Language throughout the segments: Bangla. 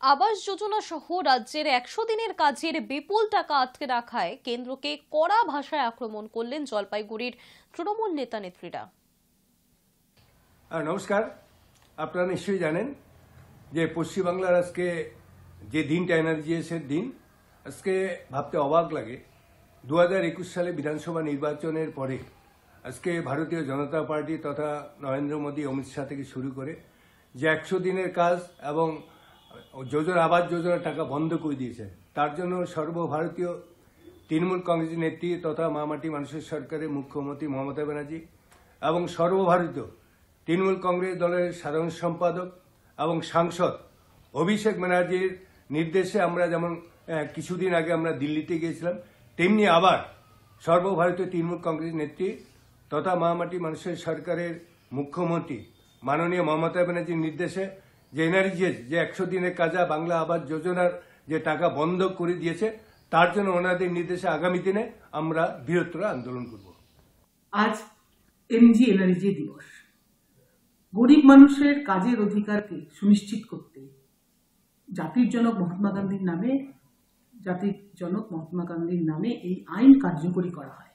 আবাস যোজনা সহ রাজ্যের ১০০ দিনের কাজের বিপুল টাকা আটকে রাখায় কেন্দ্রকে কড়া ভাষায় আক্রমণ করলেন জলপাইগুড়ির তৃণমূল নেতা নেত্রীরা। নমস্কার। আপনারা নিশ্চয়ই জানেন যে পশ্চিমবাংলার আজকে যে দিনটা এনআরজিএসের দিন, আজকে ভাবতে অবাক লাগে 2021 সালে বিধানসভা নির্বাচনের পরে আজকে ভারতীয় জনতা পার্টি তথা নরেন্দ্র মোদী, অমিত শাহ থেকে শুরু করে যে 100 দিনের কাজ এবং আবাস যোজনার টাকা বন্ধ করে দিয়েছে, তার জন্য সর্বভারতীয় তৃণমূল কংগ্রেস নেত্রী তথা মামাটি মানুষের সরকারের মুখ্যমন্ত্রী মমতা ব্যানার্জি এবং সর্বভারতীয় তৃণমূল কংগ্রেস দলের সাধারণ সম্পাদক এবং সাংসদ অভিষেক ব্যানার্জির নির্দেশে আমরা যেমন কিছুদিন আগে আমরা দিল্লিতে গিয়েছিলাম, তেমনি আবার সর্বভারতীয় তৃণমূল কংগ্রেস নেত্রী তথা মামাটি মানুষের সরকারের মুখ্যমন্ত্রী মাননীয় মমতা ব্যানার্জির নির্দেশে যে এনআরজিএস যে 100 দিনের কাজা বাংলা আবাস যোজনার যে টাকা বন্ধ করে দিয়েছে, তার জন্য ওনাদের নির্দেশে আগামী দিনে আমরা বৃহত্তর আন্দোলন করব। আজ এনআরজি দিবস। গরিব মানুষের কাজের অধিকারকে সুনিশ্চিত করতে জাতির জনক মহাত্মা গান্ধীর নামে এই আইন কার্যকরী করা হয়।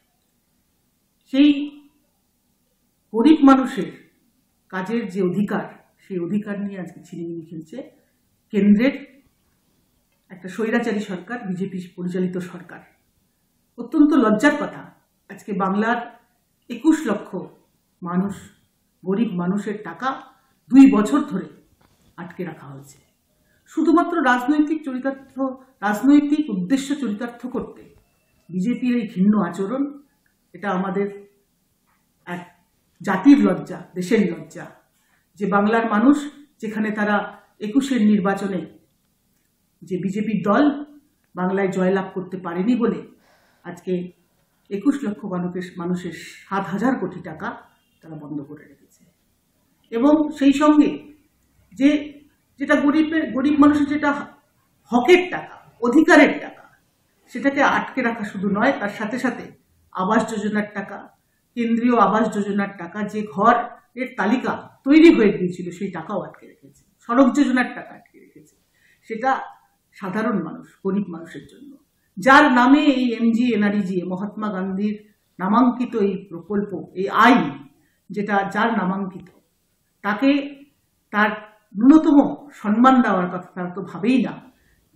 সেই গরিব মানুষের কাজের যে অধিকার, সেই অধিকার নিয়ে আজকে ছিনিমিনি খেলছে কেন্দ্রের একটা স্বৈরাচারী সরকার, বিজেপি পরিচালিত সরকার। অত্যন্ত লজ্জার কথা, আজকে বাংলার 21 লক্ষ মানুষ, গরিব মানুষের টাকা 2 বছর ধরে আটকে রাখা হয়েছে শুধুমাত্র রাজনৈতিক উদ্দেশ্য চরিতার্থ করতে। বিজেপির এই ঘৃণ্য আচরণ, এটা আমাদের এক জাতির লজ্জা, দেশের লজ্জা, যে বাংলার মানুষ যেখানে তারা 21-এর নির্বাচনে যে বিজেপির দল বাংলায় জয়লাভ করতে পারেনি বলে আজকে 21 লক্ষ মানুষের 7,000 কোটি টাকা তারা বন্ধ করে রেখেছে। এবং সেই সঙ্গে যেটা গরিব মানুষের যেটা হকের টাকা, অধিকারের টাকা, সেটাকে আটকে রাখা শুধু নয়, তার সাথে সাথে আবাস যোজনার টাকা, কেন্দ্রীয় আবাস যোজনার টাকা, যে ঘরের তালিকা তৈরি হয়ে গিয়েছিল সেই টাকাও আটকে রেখেছে, সড়ক যোজনার টাকা আটকে রেখেছে। সেটা সাধারণ মানুষ, গরিব মানুষের জন্য, যার নামে এই এনআরজি মহাত্মা গান্ধীর নামাঙ্কিত এই প্রকল্প, এই আইন যেটা যার নামাঙ্কিত, তাকে তার ন্যূনতম সম্মান দেওয়ার কথা তারা তো ভাবেই না।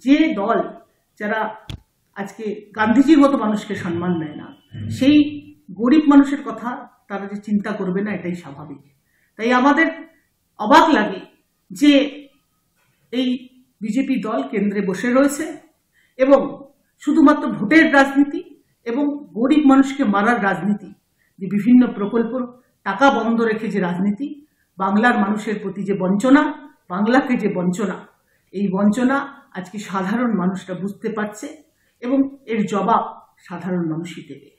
যে দল যারা আজকে গান্ধীজির মতো মানুষকে সম্মান দেয় না, সেই গরিব মানুষের কথা তারা যে চিন্তা করবে না, এটাই স্বাভাবিক। তাই আমাদের অবাক লাগে যে এই বিজেপি দল কেন্দ্রে বসে রয়েছে এবং শুধুমাত্র ভোটের রাজনীতি এবং গরিব মানুষকে মারার রাজনীতি, যে বিভিন্ন প্রকল্প টাকা বন্ধ রেখে যে রাজনীতি, বাংলার মানুষের প্রতি যে বঞ্চনা, বাংলাকে যে বঞ্চনা, এই বঞ্চনা আজকে সাধারণ মানুষরা বুঝতে পারছে এবং এর জবাব সাধারণ মানুষই দেবে।